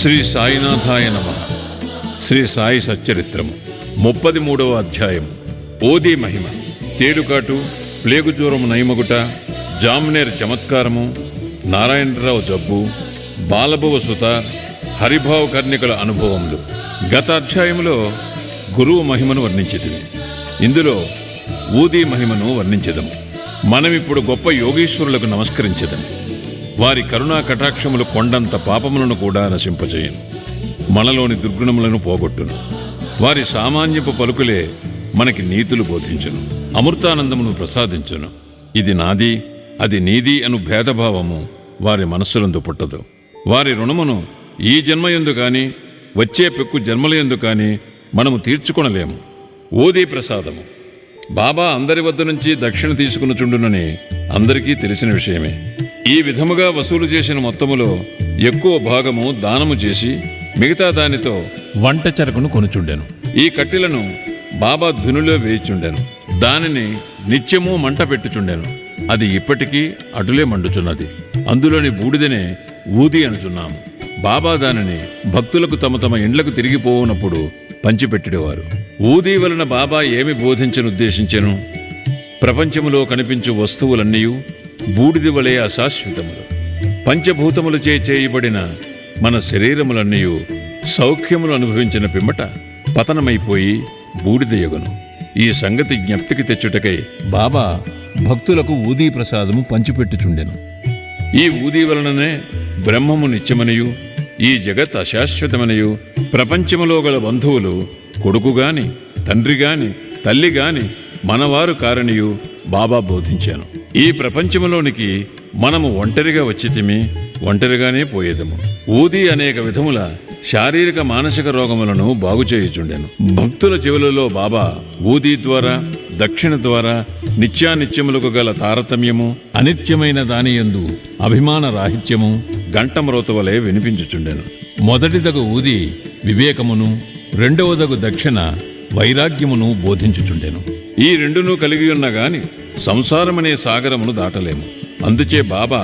శ్రీ సాయినాథాయ నమః. శ్రీ సాయి సచ్చరిత్రము 33వ అధ్యాయం. ఓదీ మహిమ. తేలుకాటు, ప్లేగు జ్వరము నయమగుట, జామునేరు చమత్కారము, నారాయణరావు జబ్బు, బాలభువ సుత, హరిభావ కర్ణికల అనుభవములు. గత అధ్యాయములో గురువు మహిమను వర్ణించితివి. ఇందులో ఊదీ మహిమను వర్ణించెదము. మనమిప్పుడు గొప్ప యోగీశ్వరులకు నమస్కరించెదము. వారి కరుణా కటాక్షములు కొండంత పాపములను కూడా నశింపచేయను, మనలోని దుర్గుణములను పోగొట్టును. వారి సామాన్యపు పలుకులే మనకి నీతులు బోధించును, అమృతానందమును ప్రసాదించును. ఇది నాది, అది నీది అను భేదభావము వారి మనస్సులందు పుట్టదు. వారి రుణమును ఈ జన్మయందు కాని వచ్చే పెక్కు జన్మలయందు కాని మనము తీర్చుకొనలేము. ఓదీ ప్రసాదము. బాబా అందరి వద్ద నుంచి దక్షిణ తీసుకునుచుండునని అందరికీ తెలిసిన విషయమే. ఈ విధముగా వసూలు చేసిన మొత్తములో ఎక్కువ భాగము దానము చేసి మిగతా దానితో వంట చెరకును కొనుచుండెను. ఈ కట్టెలను బాబా ధునిలో వేయిచుండెను. దానిని నిత్యము మంట పెట్టుచుండెను. అది ఇప్పటికీ అటులే మండుచున్నది. అందులోని బూడిదనే ఊది అనుచున్నాము. బాబా దానిని భక్తులకు తమ తమ ఇండ్లకు తిరిగిపోవునప్పుడు పంచిపెట్టేవారు. ఊదీ వలన బాబా ఏమి బోధించనుద్దేశించెను? ప్రపంచములో కనిపించు వస్తువులన్నీ బూడిది వలె అశాశ్వతములు. పంచభూతములచే చేయబడిన మన శరీరములన్నీ సౌఖ్యములు అనుభవించిన పిమ్మట పతనమైపోయి బూడిదయగును. ఈ సంగతి జ్ఞప్తికి తెచ్చుటకై బాబా భక్తులకు ఊదీ ప్రసాదము పంచిపెట్టుచుండెను. ఈ ఊదీ వలననే బ్రహ్మము నిత్యమనియు, ఈ జగత్ అశాశ్వతమనియు, ప్రపంచములో గల బంధువులు కొడుకుగాని తండ్రిగాని తల్లిగాని మనవారు కారనియు బాబా బోధించాను. ఈ ప్రపంచములోనికి మనము ఒంటరిగా వచ్చితిమి, ఒంటరిగానే పోయేదము. ఊదీ అనేక విధముల శారీరక మానసిక రోగములను బాగుచేయుచుండెను. భక్తుల చెవులలో బాబా ఊదీ ద్వారా, దక్షిణ ద్వారా నిత్యానిత్యములకు గల తారతమ్యము, అనిత్యమైన దానియందు అభిమాన రాహిత్యము గంటమ్రోత వలె వినిపించుచుండెను. మొదటిదగు ఊదీ వివేకమును, రెండవదగు దక్షిణ వైరాగ్యమును బోధించుచుండెను. ఈ రెండును కలిగి ఉన్న గాని సంసారమనే సాగరమును దాటలేము. అందుచే బాబా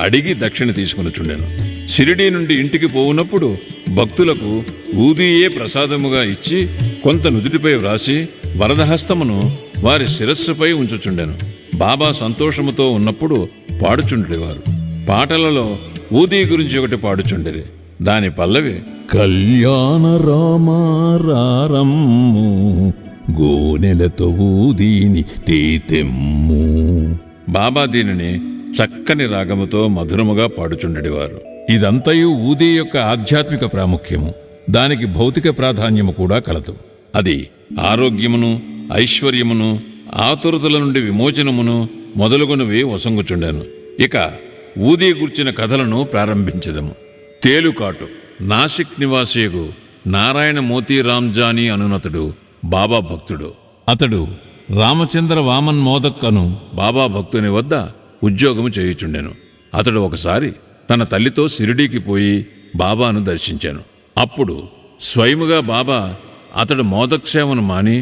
అడిగి దక్షిణ తీసుకునిచుండెను. షిరిడీ నుండి ఇంటికి పోవునప్పుడు భక్తులకు ఊదీయే ప్రసాదముగా ఇచ్చి కొంత నుదుటిపై వ్రాసి వరదహస్తమును వారి శిరస్సుపై ఉంచుచుండెను. బాబా సంతోషముతో ఉన్నప్పుడు పాడుచుండేవారు. పాటలలో ఊదీ గురించి ఒకటి పాడుచుండేది. దాని పల్లవి కళ్యాణ రామారమ్ము గోనెలతో ఊదీని తీతెమ్ము. బాబా దీనిని చక్కని రాగముతో మధురముగా పాడుచుండేవారు. ఇదంతయు ఊదీ యొక్క ఆధ్యాత్మిక ప్రాముఖ్యము. దానికి భౌతిక ప్రాధాన్యము కూడా కలదు. అది ఆరోగ్యమును, ఐశ్వర్యమును, ఆతురతల నుండి విమోచనమును మొదలుగునవి వసంగుచుండెను. ఇక ఊదీ గూర్చిన కథలను ప్రారంభించదము. తేలుకాటు. నాసిక్ నివాసియగు నారాయణ మోతీరాంజానీ అనునతుడు బాబా భక్తుడు. అతడు రామచంద్ర వామన్ మోదక్ అను బాబా భక్తుని వద్ద ఉద్యోగము చేయుచుండెను. అతడు ఒకసారి తన తల్లితో షిరిడీకి పోయి బాబాను దర్శించాను. అప్పుడు స్వయముగా బాబా అతడు మోదక్ సేవను మాని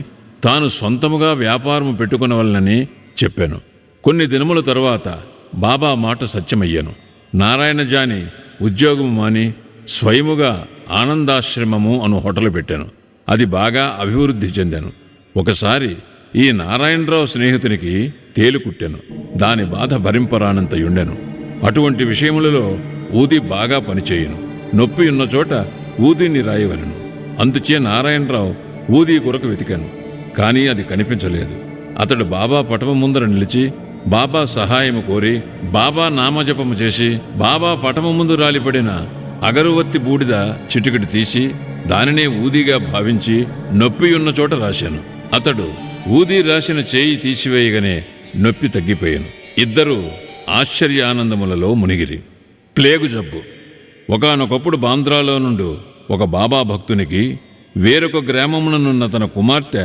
తాను సొంతముగా వ్యాపారము పెట్టుకునవలనని చెప్పాను. కొన్ని దినముల తరువాత బాబా మాట సత్యమయ్యాను. నారాయణజాని ఉద్యోగము మాని స్వయముగా ఆనందాశ్రమము అను హోటలు పెట్టాను. అది బాగా అభివృద్ధి చెందాను. ఒకసారి ఈ నారాయణరావు స్నేహితునికి తేలు కుట్టాను. దాని బాధ భరింపరానంతయుండెను. అటువంటి విషయములలో ఊది బాగా పనిచేయును. నొప్పి ఉన్న చోట ఊదిని రాయవలను. అందుచే నారాయణరావు ఊది కొరకు వెతికాను. కానీ అది కనిపించలేదు. అతడు బాబా పటము ముందర నిలిచి బాబా సహాయము కోరి బాబా నామజపము చేసి బాబా పటము ముందు రాలిపడిన అగరువత్తి బూడిద చిటికటి తీసి దానినే ఊదిగా భావించి నొప్పి ఉన్న చోట రాశాను. అతడు ఊది రాసిన చేయి తీసివేయగానే నొప్పి తగ్గిపోయాను. ఇద్దరూ ఆశ్చర్యానందములలో మునిగిరి. ప్లేగు జబ్బు. ఒకానొకప్పుడు బాంద్రాలో నుండి ఒక బాబా భక్తునికి వేరొక గ్రామముననున్న తన కుమార్తె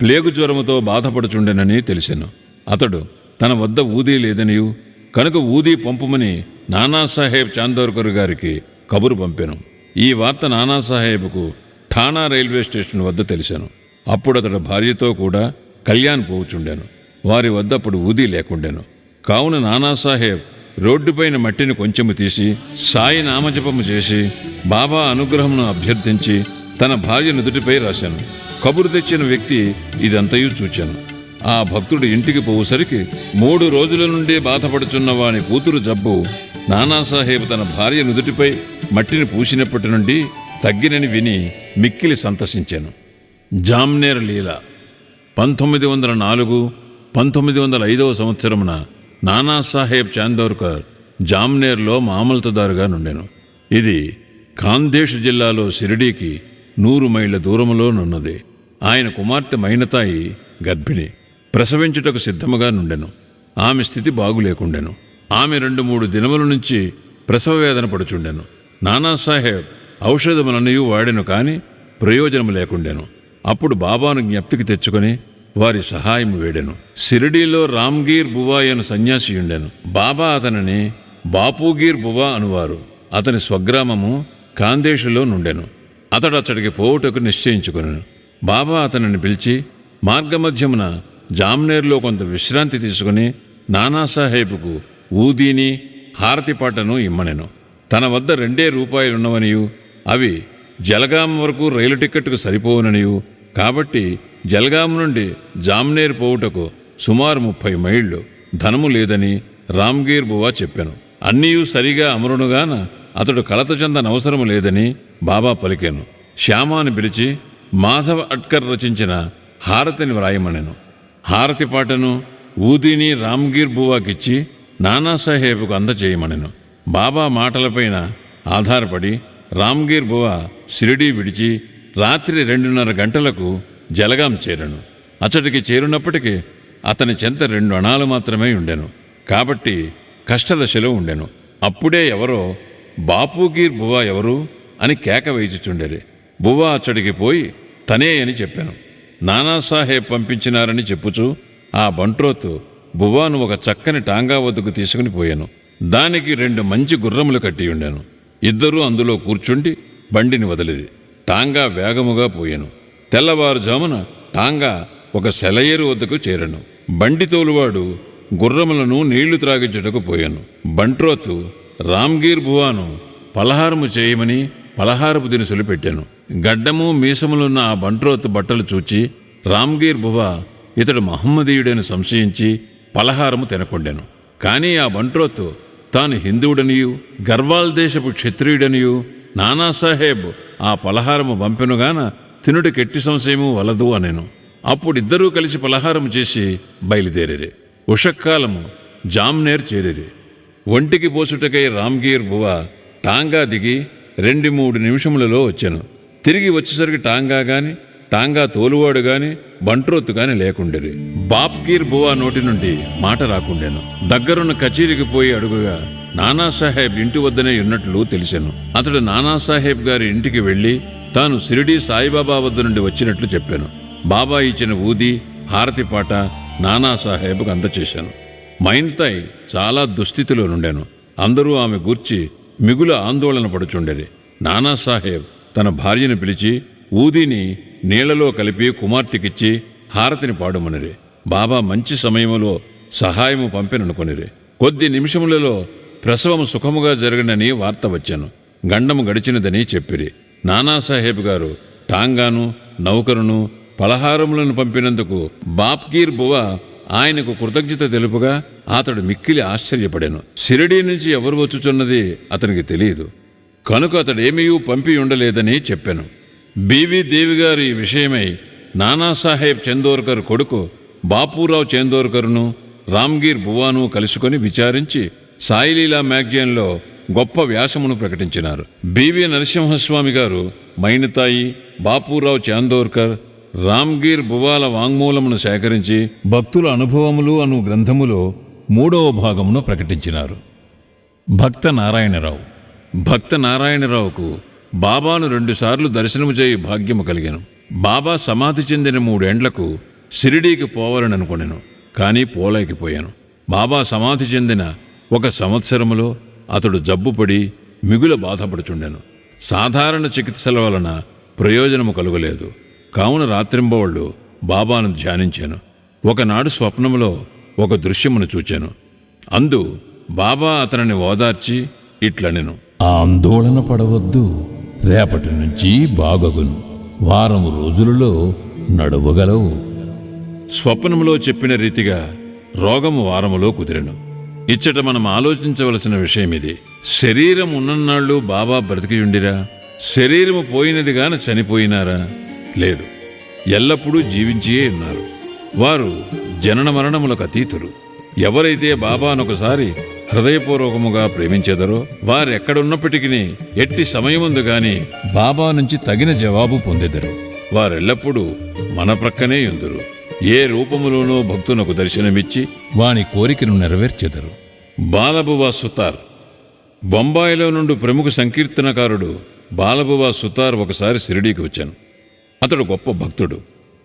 ప్లేగు జ్వరముతో బాధపడుచుండెనని తెలిసెను. అతడు తన వద్ద ఊదీ లేదనియు కనుక ఊదీ పంపుమని నానాసాహెబ్ చాందోర్కర్ గారికి కబురు పంపాను. ఈ వార్త నానాసాహెబ్కు ఠాణా రైల్వే స్టేషన్ వద్ద తెలిసాను. అప్పుడు అతడు భార్యతో కూడా కళ్యాణ్ పోవుచుండాను. వారి వద్ద అప్పుడు ఊదీ లేకుండాను. కావున నానాసాహెబ్ రోడ్డుపైన మట్టిని కొంచెము తీసి సాయి నామజపము చేసి బాబా అనుగ్రహమును అభ్యర్థించి తన భార్య నుదుటిపై రాశాను. కబురు తెచ్చిన వ్యక్తి ఇదంతయు చూచాను. ఆ భక్తుడు ఇంటికి పోవుసరికి 3 రోజుల నుండి బాధపడుచున్న వాని కూతురు జబ్బు నానాసాహెబ్ తన భార్య నుదుటిపై మట్టిని పూసినప్పటి నుండి తగ్గినని విని మిక్కిలి సంతసించాను. జామ్నేర్ లీల 1904-1905 సంవత్సరమున నానాసాహెబ్ చాందోర్కర్ జామ్నేర్లో మామల్తదారుగా నుండెను. ఇది ఖాందేశ్ జిల్లాలో షిరిడీకి 100 మైళ్ళ దూరములో నున్నది. ఆయన కుమార్తె మైనతాయి గర్భిణి, ప్రసవించుటకు సిద్ధముగా నుండెను. ఆమె స్థితి బాగులేకుండెను. ఆమె 2-3 దినముల నుంచి ప్రసవ వేదన పడుచుండెను. నానాసాహెబ్ ఔషధములన్నయూ వాడెను, కాని ప్రయోజనము లేకుండెను. అప్పుడు బాబాను జ్ఞప్తికి తెచ్చుకొని వారి సహాయం వేడెను. షిరిడీలో రామ్గీర్ బువా అను సన్యాసి ఉండెను. బాబా అతనిని బాపూగీర్ బువా అనువారు. అతని స్వగ్రామము ఖాందేశులో నుండెను. అతడు అతడికి పోవుటకు నిశ్చయించుకొనెను. బాబా అతనిని పిలిచి మార్గమధ్యమున జామ్నేర్లో కొంత విశ్రాంతి తీసుకుని నానాసాహెబ్కు ఊదీని హారతిపాటను ఇమ్మనెను. తన వద్ద 2 రూపాయలున్నవనియు అవి జలగాం వరకు రైలు టిక్కెట్కు సరిపోవుననియు, కాబట్టి జలగాం నుండి జామ్నేర్ పోవుటకు సుమారు 30 మైళ్ళు ధనము లేదని రామ్గీర్ బువా చెప్పాను. అన్నీయూ సరిగా అమరునుగాన అతడు కలత చెందనవసరము లేదని బాబా పలికాను. శ్యామాని పిలిచి మాధవ్ అట్కర్ రచించిన హారతిని వ్రాయమనెను. హారతి పాటను ఊదీని రామ్గీర్ బువాకిచ్చి నానాసాహెబ్కు అందచేయమనెను. బాబా మాటలపైన ఆధారపడి రామ్గీర్ బువా షిరిడీ విడిచి రాత్రి 2:30 గంటలకు జలగాం చేరెను. అచ్చటికి చేరున్నప్పటికీ అతని చెంత 2 అణాలు మాత్రమే ఉండెను. కాబట్టి కష్టదశలో ఉండెను. అప్పుడే ఎవరో బాపూగీర్ బువా ఎవరు అని కేక వేయిచుచుండెరి. బువా అచ్చడికి పోయి తనే అని చెప్పాను. నానాసాహెబ్ పంపించినారని చెప్పుచూ ఆ బంట్రోతు బువాను ఒక చక్కని టాంగా వద్దకు తీసుకుని పోయాను. దానికి 2 మంచి గుర్రములు కట్టి ఉండెను. ఇద్దరూ అందులో కూర్చుండి బండిని వదిలిరి. టాంగా వేగముగా పోయాను. తెల్లవారుజామున టాంగా ఒక సెలయేరు వద్దకు చేరను. బండి తోలువాడు గుర్రములను నీళ్లు త్రాగించుటకు పోయాను. బంట్రోతు రామ్గీర్ బువాను పలహారము చేయమని పలహారపు దినుసులు పెట్టాను. గడ్డము మీసములున్న ఆ బంట్రోతు బట్టలు చూచి రామ్గీర్ బువా ఇతడు మహమ్మదీయుడని సంశయించి పలహారము తినకుండెను. కానీ ఆ బంట్రోతు తాను హిందువుడనియు గర్వాల్ దేశపు క్షత్రియుడనియు నానాసాహెబ్ ఆ పలహారము పంపెనుగాన తినుటకెట్టి సంశయము వలదు అనెను. అప్పుడిద్దరూ కలిసి పలహారము చేసి బయలుదేరిరి. ఉషక్కాలము జామ్నేర్ చేరిరి. ఒంటికి పోసుటకై రామ్గీర్ బువా టాంగా దిగి 2-3 నిమిషములలో వచ్చెను. తిరిగి వచ్చేసరికి టాంగా గాని టాంగా తోలువాడు గాని బంట్రోతు గాని లేకుండెరి. బాప్గీర్ బువా నోటి నుండి మాట రాకుండెను. దగ్గరున్న కచేరీకి పోయి అడుగుగా నానాసాహెబ్ ఇంటి వద్దనే ఉన్నట్లు తెలిసెను. అతడు నానాసాహెబ్ గారి ఇంటికి వెళ్లి తాను షిరిడీ సాయిబాబా వద్ద నుండి వచ్చినట్లు చెప్పాను. బాబా ఇచ్చిన ఊది హారతి పాట నానాసాహెబ్కు అందచేశాను. మైన్తాయ్ చాలా దుస్థితిలో నుండాను. అందరూ ఆమె గూర్చి మిగుల ఆందోళన పడుచుండెరి. నానాసాహెబ్ తన భార్యను పిలిచి ఊదిని నీళ్లలో కలిపి కుమార్తెకిచ్చి హారతిని పాడుమనిరి. బాబా మంచి సమయములో సహాయము పంపిననుకొనిరి. కొద్ది నిమిషములలో ప్రసవము సుఖముగా జరగనని వార్త వచ్చాను. గండము గడిచినదని చెప్పిరి. నానాసాహెబ్ గారు టాంగాను నౌకరును పలహారములను పంపినందుకు బాప్గీర్ బువా ఆయనకు కృతజ్ఞత తెలుపుగా అతడు మిక్కిలి ఆశ్చర్యపడాను. షిరిడీ నుంచి ఎవరు వచ్చుచున్నది అతనికి తెలియదు కనుక అతడేమీ పంపి ఉండలేదని చెప్పాను. బీవీ దేవి గారు ఈ విషయమై నానాసాహెబ్ చందోర్కర్ కొడుకు బాపూరావు చందోర్కర్ను రామ్గీర్ బువాను కలుసుకొని విచారించి సాయిలీలా మ్యాగజైన్లో గొప్ప వ్యాసమును ప్రకటించినారు. బివి నరసింహస్వామి గారు మైనతాయి బాపూరావు చాందోర్కర్ రామ్గీర్ బువాల వాంగ్మూలమును సేకరించి భక్తుల అనుభవములు అను గ్రంథములో 3వ భాగమును ప్రకటించినారు. భక్త నారాయణరావుకు బాబాను 2 సార్లు దర్శనము చేయి భాగ్యము కలిగెను. బాబా సమాధి చెందిన 3 ఏండ్లకు షిరిడీకి పోవాలననుకొనెను. కానీ పోలేకపోయాను. బాబా సమాధి చెందిన 1 సంవత్సరములో అతడు జబ్బుపడి మిగుల బాధపడుచుండెను. సాధారణ చికిత్సల వలన ప్రయోజనము కలుగలేదు. కావున రాత్రింబవళ్ళు బాబాను ధ్యానించాను. ఒకనాడు స్వప్నములో ఒక దృశ్యమును చూచాను. అందు బాబా అతనిని ఓదార్చి ఇట్లనెను. ఆందోళన పడవద్దు, రేపటి నుంచి బాగగును, వారం రోజులలో నడువగలవు. స్వప్నములో చెప్పిన రీతిగా రోగము వారములో కుదిరెను. ఇచ్చట మనం ఆలోచించవలసిన విషయమిది. శరీరం ఉన్నన్నాళ్ళు బాబా బ్రతికియుండిరా? శరీరము పోయినదిగాన చనిపోయినారా? లేదు, ఎల్లప్పుడూ జీవించియే ఉన్నారు. వారు జనన మరణములకు అతీతులు. ఎవరైతే బాబానొకసారి హృదయపూర్వకముగా ప్రేమించెదరో వారెక్కడున్నప్పటికీ ఎట్టి సమయముందు గాని బాబా నుంచి తగిన జవాబు పొందెదరు. వారెల్లప్పుడూ మన ప్రక్కనే యుందురు. ఏ రూపములోనూ భక్తునకు దర్శనమిచ్చి వాని కోరికను నెరవేర్చెదరు. బాలబువా సుతార్. బొంబాయిలో నుండి ప్రముఖ సంకీర్తనకారుడు బాలబువా సుతార్ ఒకసారి షిరిడీకి వచ్చాను. అతడు గొప్ప భక్తుడు.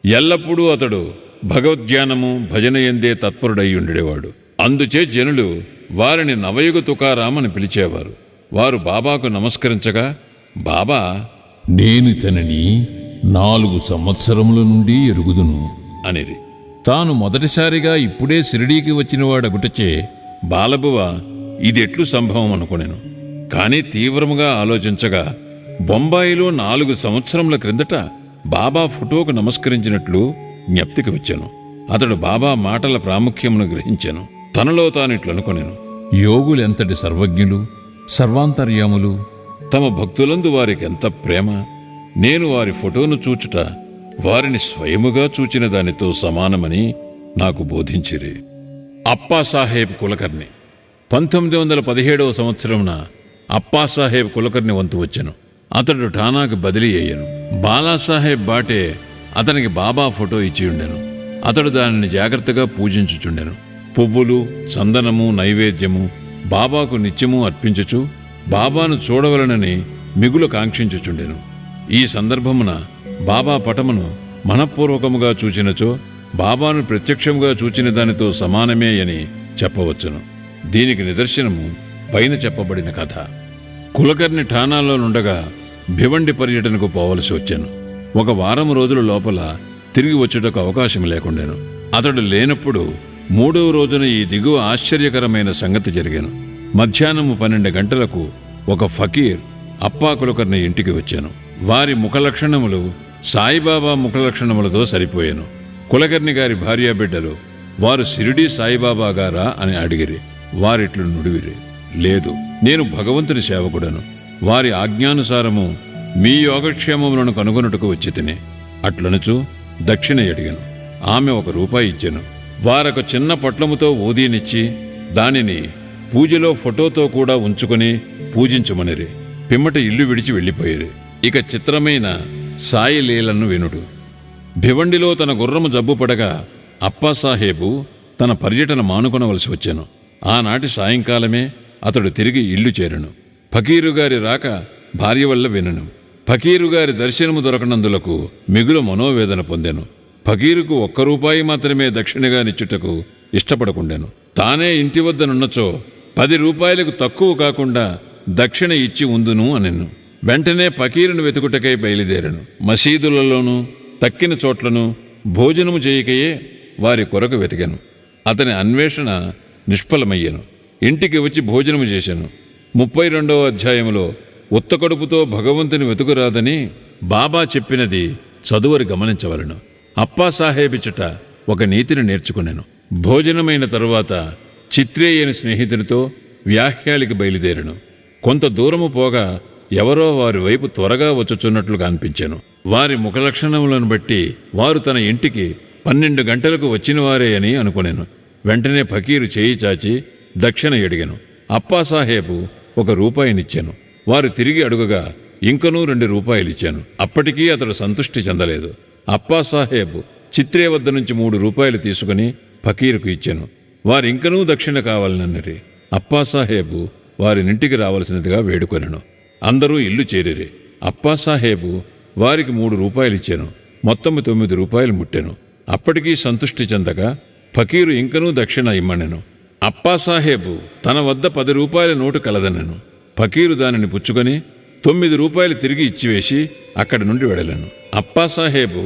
ఎల్లప్పుడూ అతడు భగవద్ధ్యానము భజన ఎందే తత్పరుడై ఉండేవాడు. అందుచే జనులు వారిని నవయుగ తుకారాం అని పిలిచేవారు. వారు బాబాకు నమస్కరించగా బాబా, నేను ఇతనిని 4 సంవత్సరముల నుండి ఎరుగుదును అనిరి. తాను మొదటిసారిగా ఇప్పుడే షిరిడీకి వచ్చినవాడగుటచే బాలబువ ఇదెట్లు సంభవం అనుకునేను. కాని తీవ్రముగా ఆలోచించగా బొంబాయిలో 4 సంవత్సరముల క్రిందట బాబా ఫోటోకు నమస్కరించినట్లు జ్ఞప్తికి వచ్చాను. అతడు బాబా మాటల ప్రాముఖ్యమును గ్రహించాను. తనలో తానిట్లనుకొనెను, యోగులెంతటి సర్వజ్ఞులు, సర్వాంతర్యాములు, తమ భక్తులందు వారికెంత ప్రేమ. నేను వారి ఫోటోను చూచుట వారిని స్వయముగా చూచిన దానితో సమానమని నాకు బోధించిరి. అప్పాసాహెబ్ కులకర్ణి. 1917వ సంవత్సరమున అప్పాసాహెబ్ కులకర్ణి వంతు వచ్చెను. అతడు ఠానాకు బదిలీ అయ్యను. బాలాసాహెబ్ బాటే అతనికి బాబా ఫోటో ఇచ్చియుండెను. అతడు దానిని జాగ్రత్తగా పూజించుచుండెను. పువ్వులు, చందనము, నైవేద్యము బాబాకు నిత్యము అర్పించుచు బాబాను చూడవలనని మిగులు కాంక్షించుచుండెను. ఈ సందర్భమున బాబా పటమును మనఃపూర్వకముగా చూచినచో బాబాను ప్రత్యక్షముగా చూచిన దానితో సమానమే అని చెప్పవచ్చును. దీనికి నిదర్శనము పైన చెప్పబడిన కథ. కులకర్ణి ఠానాలో నుండగా భివండి పర్యటనకు పోవలసి వచ్చాను. 1 వారం రోజుల లోపల తిరిగి వచ్చుటకు అవకాశం లేకుండాను. అతడు లేనప్పుడు 3వ రోజున ఈ దిగువ ఆశ్చర్యకరమైన సంగతి జరిగాను. మధ్యాహ్నము 12 గంటలకు ఒక ఫకీర్ అప్పా కులకర్ణి ఇంటికి వచ్చాను. వారి ముఖలక్షణములు సాయిబాబా ముఖలక్షణములతో సరిపోయాను. కులకర్ణి గారి భార్యాబిడ్డలు వారు షిరిడీ సాయిబాబా గారా అని అడిగిరి. వారిట్లు నుడివిరి, లేదు, నేను భగవంతుని సేవకుడను. వారి ఆజ్ఞానుసారము మీ యోగక్షేమములను కనుగొనుటకు వచ్చి తినే అట్లనుచు దక్షిణ అడిగాను. ఆమె 1 రూపాయి ఇచ్చాను. వారొక చిన్న పొట్లముతో ఊదీనిచ్చి దానిని పూజలో ఫోటోతో కూడా ఉంచుకొని పూజించుమనిరి. పిమ్మట ఇల్లు విడిచి వెళ్ళిపోయేరి. ఇక చిత్రమైన సాయి లీలను వినుడు. భివండిలో తన గుర్రము జబ్బుపడగా అప్పాసాహేబు తన పర్యటన మానుకొనవలసి వచ్చాను. ఆనాటి సాయంకాలమే అతడు తిరిగి ఇల్లు చేరెను. ఫకీరుగారి రాక భార్య వల్ల వినను. ఫకీరుగారి దర్శనము దొరకనందులకు మిగులు మనోవేదన పొందెను. ఫకీరుకు 1 రూపాయి మాత్రమే దక్షిణగా నిచ్చుటకు ఇష్టపడకుండెను. తానే ఇంటి వద్దనున్నచో 10 రూపాయలకు తక్కువ కాకుండా దక్షిణ ఇచ్చి ఉందును అనెను. వెంటనే ఫకీరును వెతుకుటకై బయలుదేరను. మసీదులలోనూ తక్కిన చోట్లను భోజనము చేయకయే వారి కొరకు వెతికాను. అతని అన్వేషణ నిష్ఫలమయ్యను. ఇంటికి వచ్చి భోజనము చేశాను. 32వ అధ్యాయములో ఉత్తకడుపుతో భగవంతుని వెతుకురాదని బాబా చెప్పినది చదువరి గమనించవలను. అప్పాసాహేబిచ్చట ఒక నీతిని నేర్చుకున్నాను. భోజనమైన తరువాత చిత్రేయని స్నేహితునితో వ్యాహ్యాలికి బయలుదేరను. కొంత దూరము పోగా ఎవరో వారి వైపు త్వరగా వచ్చుచున్నట్లు కనిపించాను. వారి ముఖలక్షణములను బట్టి వారు తన ఇంటికి 12 గంటలకు వచ్చినవారే అని అనుకునేను. వెంటనే ఫకీరు చేయి చాచి దక్షిణ అడిగాను. అప్పాసాహేబు 1 రూపాయినిచ్చాను. వారు తిరిగి అడుగగా ఇంకనూ 2 రూపాయలిచ్చాను. అప్పటికీ అతడు సంతృష్టి చెందలేదు. అప్పాసాహేబు చిత్రే వద్ద నుంచి 3 రూపాయలు తీసుకుని ఫకీరుకు ఇచ్చాను. వారింకనూ దక్షిణ కావాలనన్నరి. అప్పాసాహేబు వారినింటికి రావలసినదిగా వేడుకొనెను. అందరూ ఇల్లు చేరిరి. అప్పాసాహేబు వారికి 3 రూపాయలిచ్చాను. మొత్తము 9 రూపాయలు ముట్టెను. అప్పటికీ సంతృష్టి చెందగా ఫకీరు ఇంకనూ దక్షిణ ఇమ్మనెను. అప్పాసాహేబు తన వద్ద 10 రూపాయల నోటు కలదనెను. ఫకీరు దానిని పుచ్చుకొని 9 రూపాయలు తిరిగి ఇచ్చివేసి అక్కడి నుండి వెడలను. అప్పాసాహేబు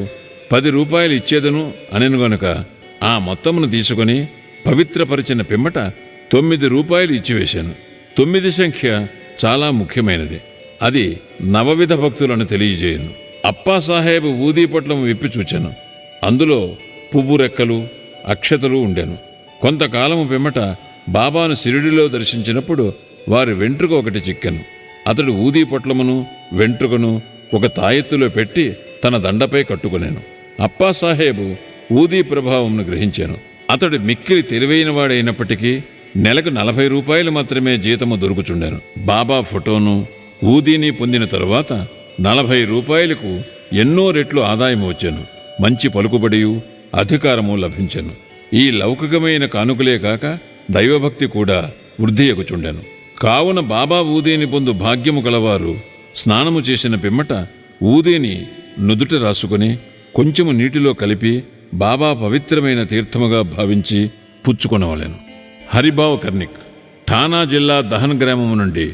10 రూపాయలు ఇచ్చేదను అనెను గనుక ఆ మొత్తమును తీసుకుని పవిత్రపరిచిన పిమ్మట 9 రూపాయలు ఇచ్చివేశాను. 9 సంఖ్య చాలా ముఖ్యమైనది. అది నవవిధ భక్తులను తెలియజేయను. అప్పాసాహెబ్ ఊదీ పొట్లం విప్పి చూచాను. అందులో పువ్వు రెక్కలు, అక్షతలు ఉండెను. కొంతకాలము పిమ్మట బాబాను షిరిడిలో దర్శించినప్పుడు వారి వెంట్రుక ఒకటి చిక్కెను. అతడు ఊదీ పొట్లమును వెంట్రుకను ఒక తాయెత్తులో పెట్టి తన దండపై కట్టుకొనెను. అప్పాసాహెబు ఊదీ ప్రభావంను గ్రహించాను. అతడు మిక్కిలి తెలివైనవాడైనప్పటికీ నెలకు 40 రూపాయలు మాత్రమే జీతము దొరుకుచుండెను. బాబా ఫోటోను ఊదీని పొందిన తరువాత 40 రూపాయలకు ఎన్నో రెట్లు ఆదాయం వచ్చాను. మంచి పలుకుబడియు అధికారము లభించెను. ఈ లౌకికమైన కానుకలే కాక దైవభక్తి కూడా వృద్ధి ఎగుచుండెను. కావున బాబా ఊదీని పొందు భాగ్యము కలవారు స్నానము చేసిన పిమ్మట ఊదీని నుదుట రాసుకుని కొంచెము నీటిలో కలిపి బాబా పవిత్రమైన తీర్థముగా భావించి పుచ్చుకొనవలెను. హరిబావు కర్నిక్ ఠానా జిల్లా దహన్ గ్రామము నుండి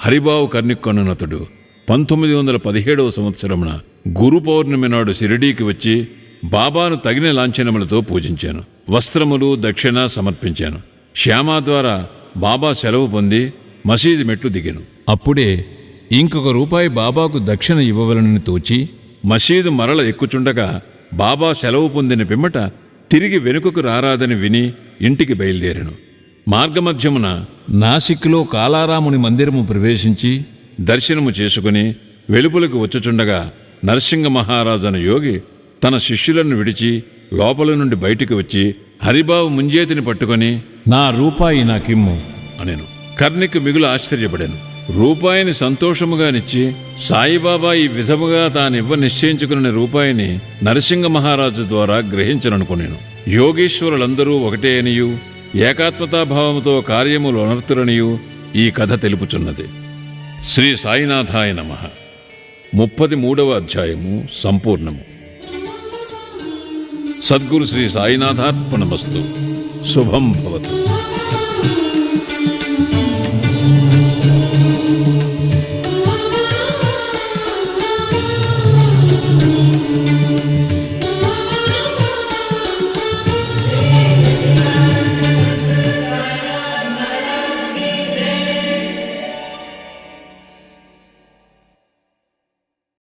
హరిబావు కర్నిక్ అనునతుడు 1917వ సంవత్సరమున గురు పౌర్ణమి నాడు షిరిడీకి వచ్చి బాబాను తగిన లాంఛనములతో పూజించాను. వస్త్రములు దక్షిణ సమర్పించాను. శ్యామా ద్వారా బాబా సెలవు పొంది మసీదు మెట్లు దిగాను. అప్పుడే ఇంకొక రూపాయి బాబాకు దక్షిణ ఇవ్వవలనని తోచి మసీదు మరల ఎక్కుచుండగా బాబా సెలవు పొందిన పిమ్మట తిరిగి వెనుకకు రారాదని విని ఇంటికి బయలుదేరాను. మార్గమధ్యమున నాసిక్లో కాలారాముని మందిరము ప్రవేశించి దర్శనము చేసుకుని వెలుపులకు వచ్చుచుండగా నరసింగ మహారాజు అను యోగి తన శిష్యులను విడిచి లోపల నుండి బయటికి వచ్చి హరిబావు ముంజేతిని పట్టుకొని నా రూపాయి నాకిమ్ము అనెను. కర్ణిక్ మిగులు ఆశ్చర్యపడాను. రూపాయిని సంతోషముగానిచ్చి సాయిబాబా ఈ విధముగా తానివ్వ నిశ్చయించుకున్న రూపాయిని నరసింగ మహారాజు ద్వారా గ్రహించననుకునేను. యోగీశ్వరులందరూ ఒకటే అనియు ఏకాత్మతాభావముతో కార్యములు అనర్తురనియు ఈ కథ తెలుపుచున్నది. శ్రీ సాయినాథాయ నమః. 33వ అధ్యాయము సంపూర్ణము. సద్గురు శ్రీ సాయినాథార్పణమస్తు. శుభం భవతు.